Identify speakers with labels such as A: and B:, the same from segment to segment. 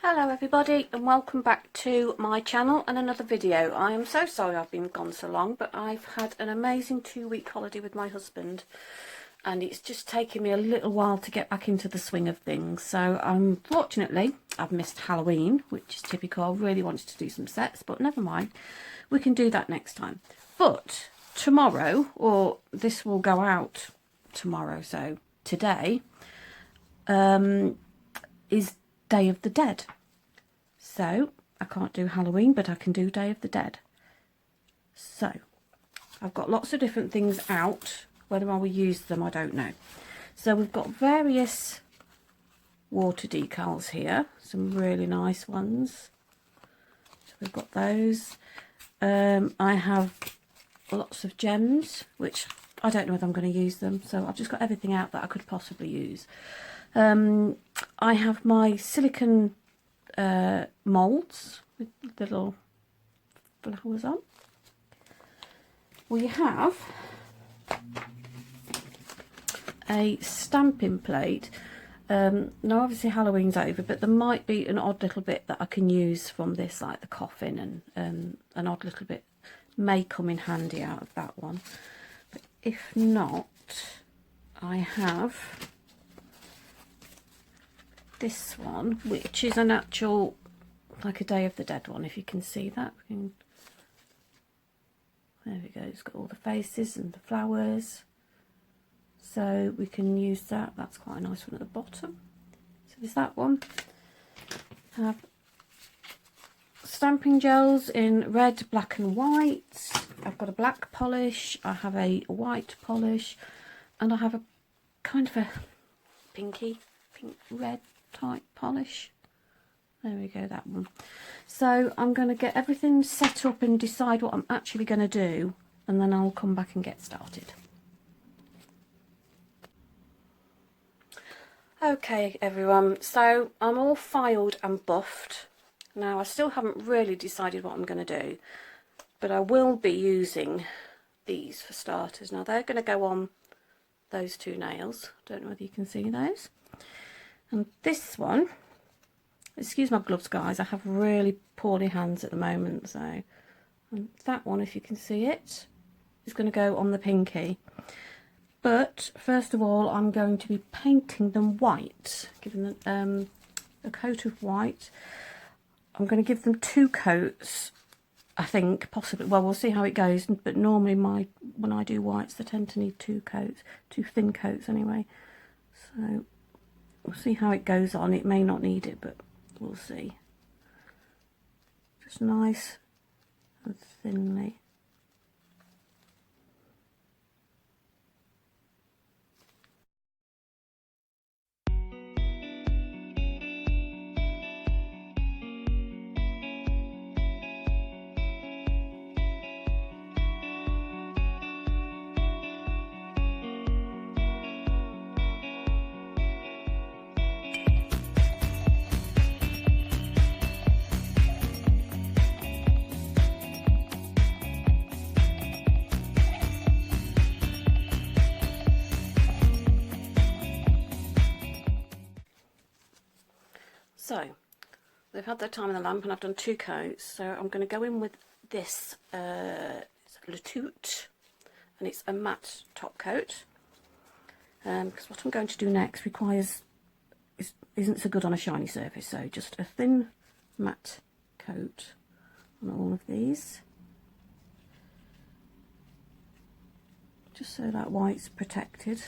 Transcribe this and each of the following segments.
A: Hello everybody and welcome back to my channel and another video. I am so sorry I've been gone so long, but I've had an amazing 2-week holiday with my husband and it's just taken me a little while to get back into the swing of things. So unfortunately I've missed Halloween, which is typical. I really wanted to do some sets, but never mind, we can do that next time. But tomorrow, or this will go out tomorrow, so today is Day of the Dead. So I can't do Halloween, but I can do Day of the Dead. So I've got lots of different things out. Whether I will use them, I don't know. So we've got various water decals here, some really nice ones. So we've got those. I have lots of gems, which I don't know whether I'm going to use them. So I've just got everything out that I could possibly use. I have my silicone moulds with little flowers on. We have a stamping plate. Now obviously Halloween's over, but there might be an odd little bit that I can use from this, like the coffin, and an odd little bit may come in handy out of that one. But if not, I have this one, which is an actual, like a Day of the Dead one, if you can see that. There we go, it's got all the faces and the flowers, so we can use that. That's quite a nice one at the bottom. So there's that one. I have stamping gels in red, black and white. I've got a black polish, I have a white polish, and I have a kind of a pink red type polish. There we go, that one. So I'm going to get everything set up and decide what I'm actually going to do, and then I'll come back and get started. Okay everyone, so I'm all filed and buffed. Now I still haven't really decided what I'm going to do, but I will be using these for starters. Now they're going to go on those two nails. Don't know whether you can see those. And this one, excuse my gloves guys, I have really poorly hands at the moment, so, and that one, if you can see it, is going to go on the pinky. But first of all I'm going to be painting them white, giving them a coat of white. I'm going to give them 2 coats, I think, possibly. Well, we'll see how it goes, but normally when I do whites they tend to need 2 coats, 2 thin coats anyway. So we'll see how it goes on. It may not need it, but we'll see. Just nice and thinly. So they've had their time in the lamp and I've done 2 coats, so I'm going to go in with this it's Letute, and it's a matte top coat, because what I'm going to do next isn't so good on a shiny surface, so just a thin matte coat on all of these, just so that white's protected.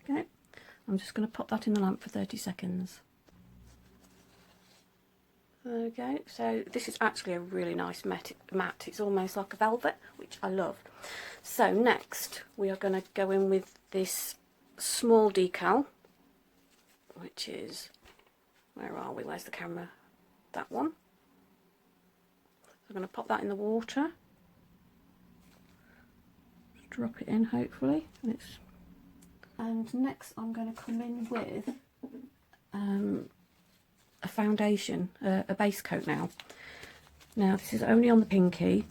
A: Okay, I'm just going to pop that in the lamp for 30 seconds. Okay, so this is actually a really nice matte. It's almost like a velvet, which I love. So next we are going to go in with this small decal, which is, where are we? Where's the camera? That one. So I'm going to pop that in the water. Just drop it in, hopefully, and next I'm going to come in with a foundation, a base coat now. Now this is only on the pinky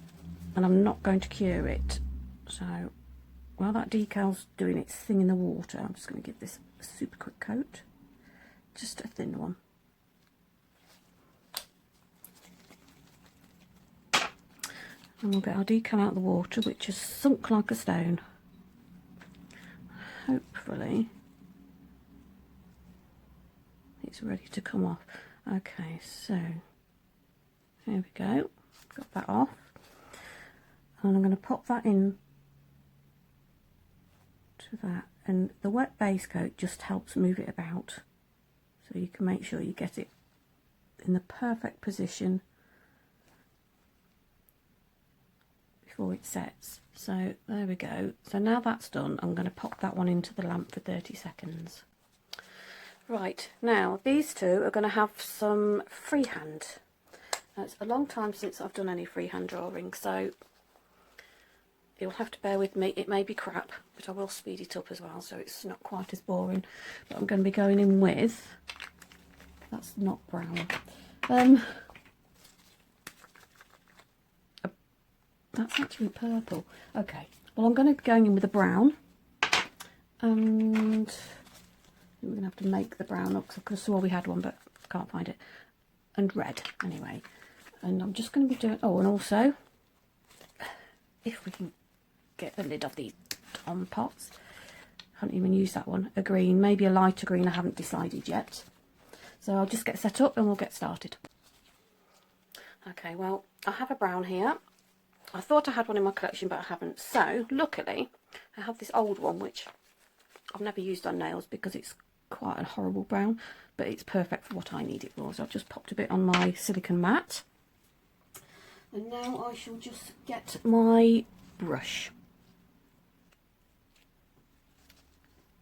A: and I'm not going to cure it. So while that decal's doing its thing in the water, I'm just going to give this a super quick coat, just a thin one. And we'll get our decal out of the water, which is sunk like a stone. Hopefully it's ready to come off. Okay, so there we go, got that off, and I'm going to pop that in to that, and the wet base coat just helps move it about, so you can make sure you get it in the perfect position before it sets. So there we go. So now that's done, I'm going to pop that one into the lamp for 30 seconds. Right, now these two are going to have some freehand. It's a long time since I've done any freehand drawing, so you'll have to bear with me. It may be crap, but I will speed it up as well, so it's not quite as boring. But I'm going to be going in with, that's not brown, that's actually purple. Okay, well I'm going to be going in with a brown, and we're going to have to make the brown up because I could have swore we had one, but can't find it. And red, anyway. And I'm just going to be doing, oh, and also, if we can get the lid off these Tom pots, I haven't even used that one, a green, maybe a lighter green, I haven't decided yet. So I'll just get set up and we'll get started. Okay, well, I have a brown here. I thought I had one in my collection, but I haven't. So, luckily, I have this old one, which I've never used on nails because it's quite a horrible brown, but it's perfect for what I need it for. So I've just popped a bit on my silicone mat, and now I shall just get my brush.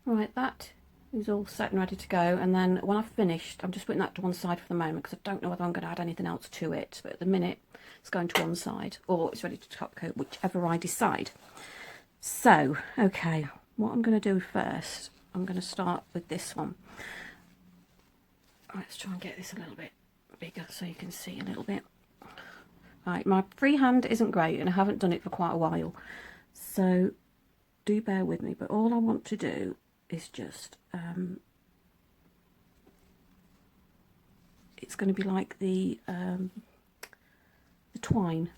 A: Right, that is all set and ready to go, and then when I've finished, I'm just putting that to one side for the moment because I don't know whether I'm going to add anything else to it, but at the minute it's going to one side, or it's ready to top coat, whichever I decide. So, okay, what I'm going to do first, I'm going to start with this one. Let's try and get this a little bit bigger so you can see a little bit. Right, my freehand isn't great and I haven't done it for quite a while, so do bear with me, but all I want to do is just, it's going to be like the twine.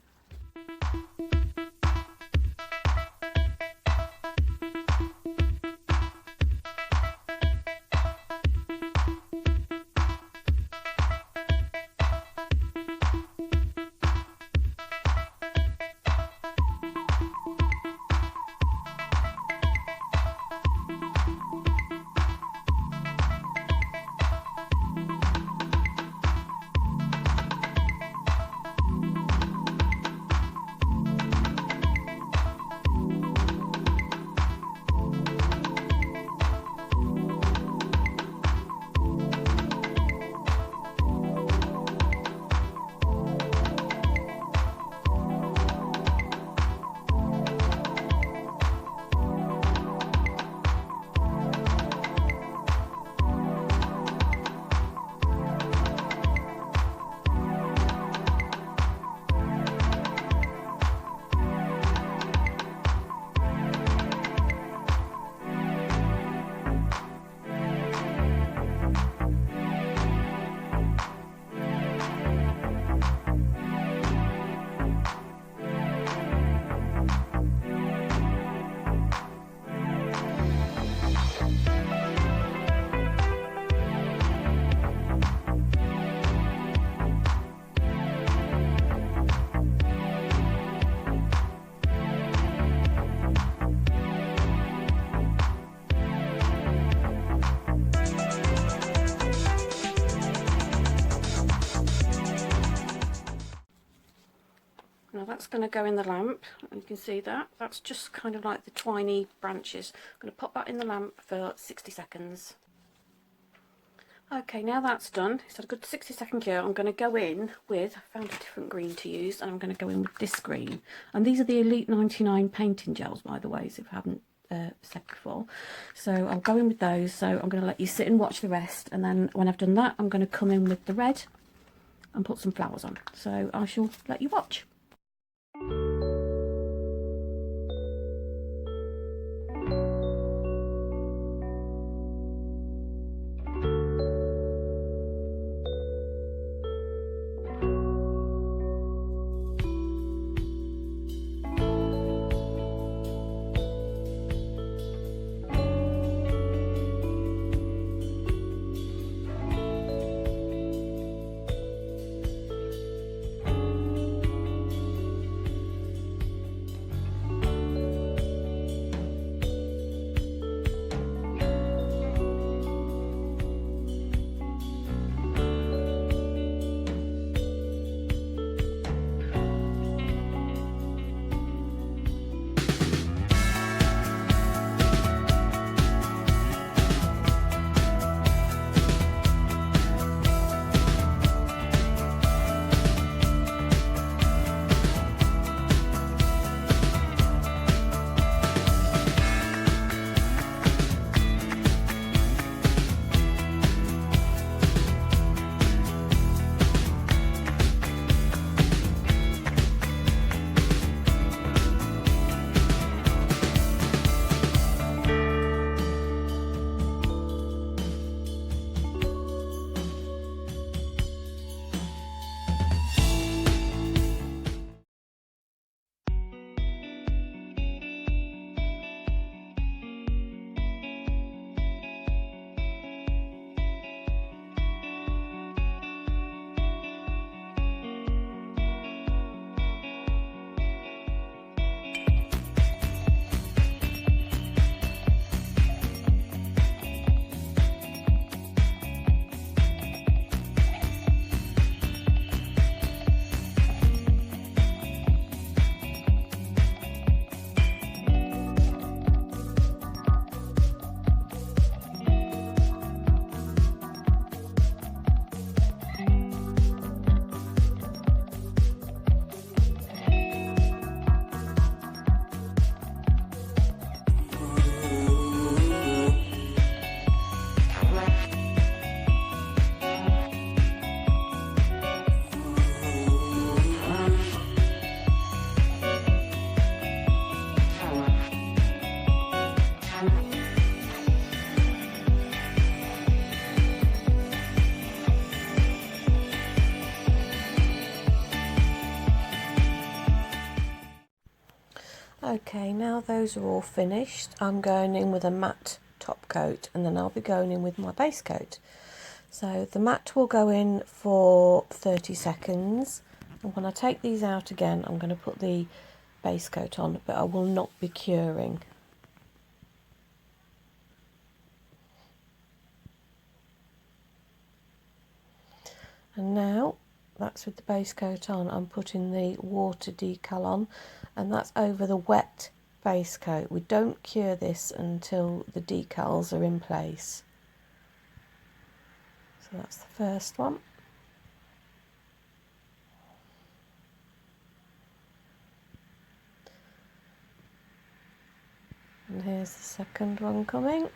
A: Now that's going to go in the lamp, and you can see that. That's just kind of like the twiny branches. I'm going to pop that in the lamp for 60 seconds. Okay, now that's done. It's had a good 60-second cure. I'm going to go in with, I found a different green to use, and I'm going to go in with this green. And these are the Elite 99 painting gels, by the way, if I haven't said before. So I'll go in with those. So I'm going to let you sit and watch the rest, and then when I've done that, I'm going to come in with the red and put some flowers on. So I shall let you watch. Okay, now those are all finished, I'm going in with a matte top coat, and then I'll be going in with my base coat. So the matte will go in for 30 seconds, and when I take these out again I'm going to put the base coat on, but I will not be curing. And now that's with the base coat on, I'm putting the water decal on, and that's over the wet base coat. We don't cure this until the decals are in place. So that's the first one. And here's the second one coming.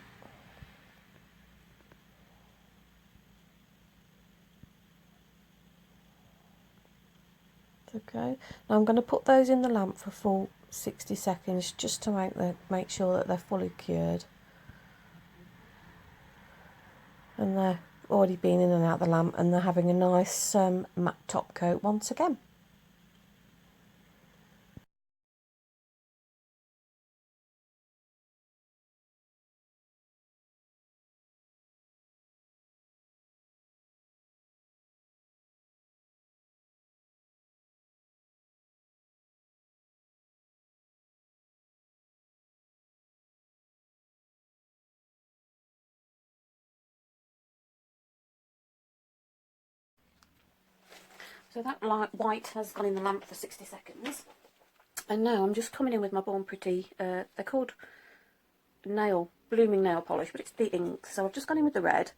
A: Okay, now I'm going to put those in the lamp for full 60 seconds just to make sure that they're fully cured. And they're already been in and out the lamp, and they're having a nice matte top coat once again. So that white has gone in the lamp for 60 seconds. And now I'm just coming in with my Born Pretty, they're called blooming nail polish, but it's the ink. So I've just gone in with the red.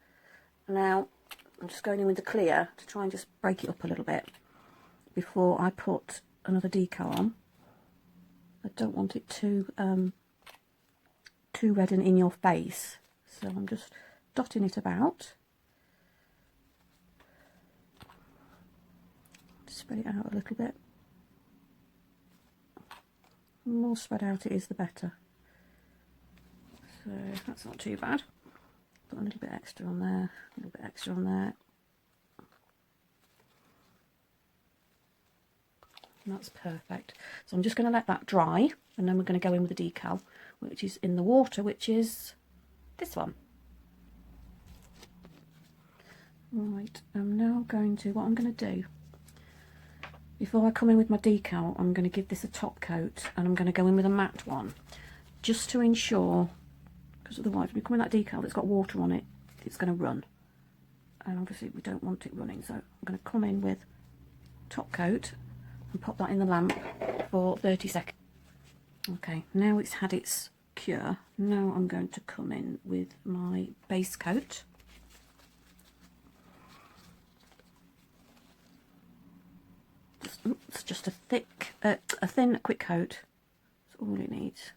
A: Now I'm just going in with the clear to try and just break it up a little bit before I put another decal on. I don't want it too red and in your face, so I'm just dotting it about. Spread it out a little bit. The more spread out it is, the better. So that's not too bad. Put a little bit extra on there, a little bit extra on there. And that's perfect. So I'm just going to let that dry, and then we're going to go in with the decal, which is in the water, which is this one. Right, I'm now going to, what I'm going to do, before I come in with my decal, I'm going to give this a top coat, and I'm going to go in with a matte one, just to ensure, because otherwise when we come in that decal that's got water on it, it's going to run. And obviously we don't want it running, so I'm going to come in with top coat and pop that in the lamp for 30 seconds. Okay, now it's had its cure. Now I'm going to come in with my base coat. It's just a thin, quick coat. That's all it needs.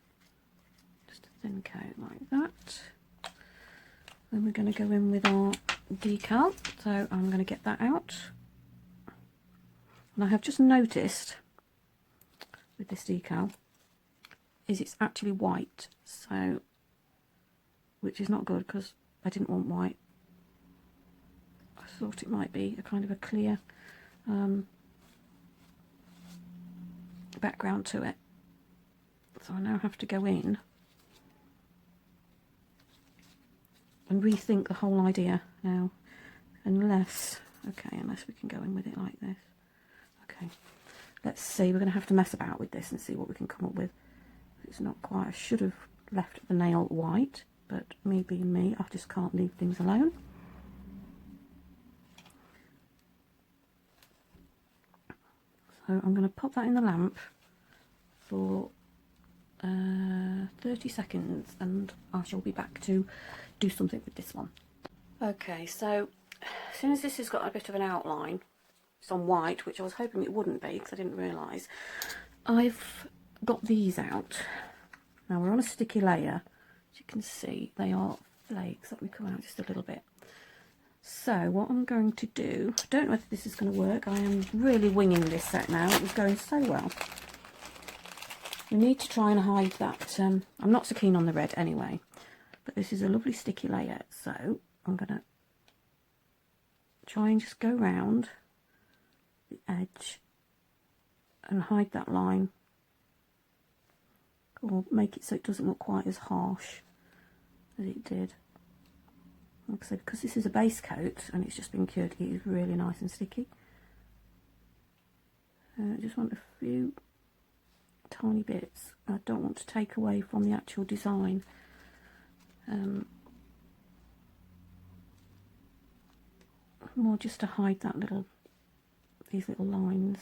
A: Just a thin coat like that. Then we're going to go in with our decal. So I'm going to get that out. And I have just noticed with this decal is it's actually white, so which is not good because I didn't want white. I thought it might be a kind of a clear background to it. So I now have to go in and rethink the whole idea now, unless we can go in with it like this. Okay, let's see, we're going to have to mess about with this and see what we can come up with. It's not quite, I should have left the nail white, but me being me, I just can't leave things alone. So I'm going to pop that in the lamp for 30 seconds, and I shall be back to do something with this one. Okay, so as soon as this has got a bit of an outline, it's on white, which I was hoping it wouldn't be because I didn't realise, I've got these out. Now we're on a sticky layer. As you can see, they are flakes. Let me come out just a little bit. So what I'm going to do, I don't know if this is going to work. I am really winging this set now. It was going so well. We need to try and hide that. I'm not so keen on the red anyway, but this is a lovely sticky layer. So I'm going to try and just go round the edge and hide that line. or make it so it doesn't look quite as harsh as it did. Like I said, because this is a base coat and it's just been cured, it is really nice and sticky. I just want a few tiny bits. I don't want to take away from the actual design. More just to hide that these little lines.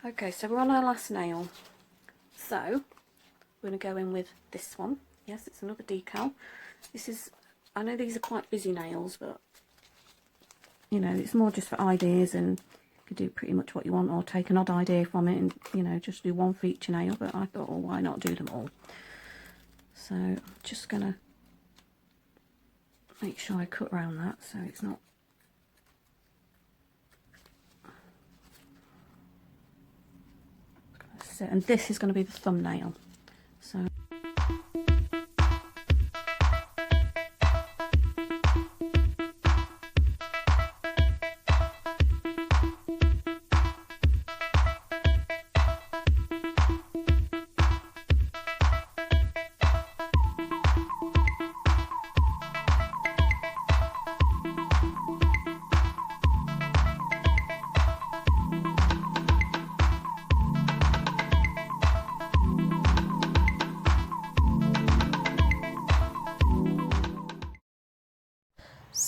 A: Okay, so we're on our last nail. So we're going to go in with this one. Yes, it's another decal. This is, I know these are quite busy nails, but you know, it's more just for ideas, and you could do pretty much what you want, or take an odd idea from it and, you know, just do one feature nail. But I thought, well, why not do them all? So I'm just going to make sure I cut around that so it's not and this is going to be the thumbnail. So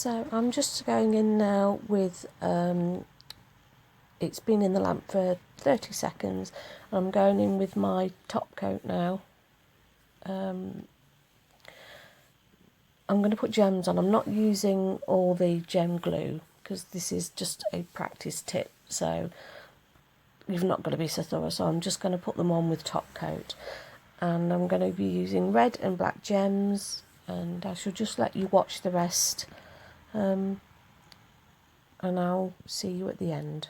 B: So I'm just going in now with, it's been in the lamp for 30 seconds. I'm going in with my top coat now. I'm going to put gems on. I'm not using all the gem glue because this is just a practice tip, so you've not got to be so thorough. So I'm just going to put them on with top coat, and I'm going to be using red and black gems, and I shall just let you watch the rest. And I'll see you at the end.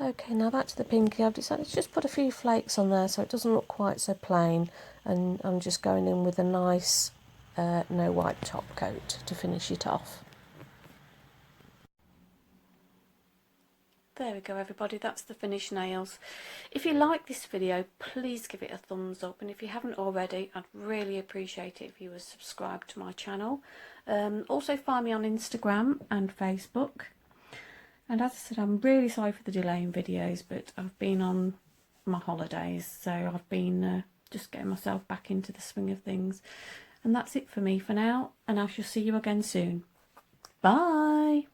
B: Okay, now back to the pinky. I've decided to just put a few flakes on there so it doesn't look quite so plain, and I'm just going in with a nice no wipe top coat to finish it off.
A: There we go everybody, that's the finished nails. If you like this video, please give it a thumbs up, and if you haven't already, I'd really appreciate it if you were subscribed to my channel. Also find me on Instagram and Facebook. And as I said, I'm really sorry for the delay in videos, but I've been on my holidays, so I've been just getting myself back into the swing of things. And that's it for me for now, and I shall see you again soon. Bye!